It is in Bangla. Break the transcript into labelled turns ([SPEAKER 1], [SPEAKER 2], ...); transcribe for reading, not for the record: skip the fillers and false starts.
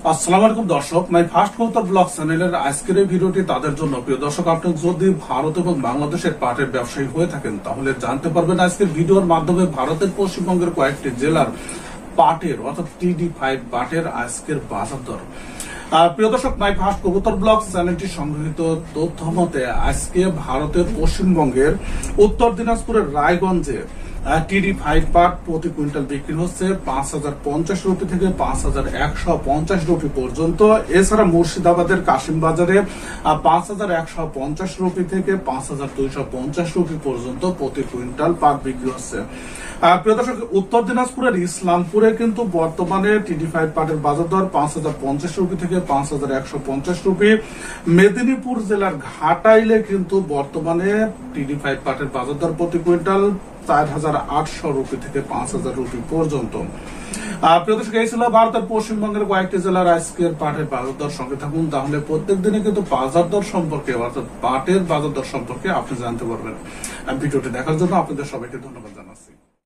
[SPEAKER 1] আসসালামু আলাইকুম দর্শক, মাই ফার্স্ট কবুতর ব্লগ চ্যানেলের আজকের এই ভিডিওটি তাদের জন্য। প্রিয় দর্শক, আপনি যদি ভারত এবং বাংলাদেশের পাটের ব্যবসায়ী হয়ে থাকেন তাহলে জানতে পারবেন আজকের ভিডিওর মাধ্যমে ভারতের পশ্চিমবঙ্গের কয়েকটি জেলার পাটের অর্থাৎ TD5 পাটের আজকের বাজার দর। প্রিয় দর্শক, মাই ফার্স্ট কবুতর ব্লগ চ্যানেলটি সংগৃহীত তথ্য মতে আজকে ভারতের পশ্চিমবঙ্গের উত্তর দিনাজপুরের রায়গঞ্জে TD5 পাট প্রতি কুইন্টাল বিক্রি হচ্ছে 5,050 রুপি থেকে 5,150 রুপি পর্যন্ত। এছাড়া মুর্শিদাবাদের কাশিম বাজারে 5,150 রুপি থেকে 5,250 রুপি পর্যন্ত প্রতি কুইন্টাল পাট বিক্রি হচ্ছে। প্রিয় দর্শক, উত্তর দিনাজপুরের ইসলামপুরে কিন্তু বর্তমানে TD5 পাটের বাজার দর 5,050 রুপি থেকে 5,150 রুপি। মেদিনীপুর জেলার ঘাটাইলে কিন্তু বর্তমানে TD5 পাটের বাজার দর প্রতি কুইন্টাল 4,800 রুপি থেকে 5,000 রুপি পর্যন্ত। প্রিয় দর্শক, এই ছিল ভারতের পশ্চিমবঙ্গের কয়েকটি জেলার আজকের পাটের বাজার দর। সঙ্গে থাকুন, তাহলে প্রত্যেক দিনে কিন্তু বাজার দর সম্পর্কে অর্থাৎ পাটের বাজার দর সম্পর্কে আপনি জানতে পারবেন। ভিডিওটি দেখার জন্য আপনাদের সবাইকে ধন্যবাদ জানাচ্ছি।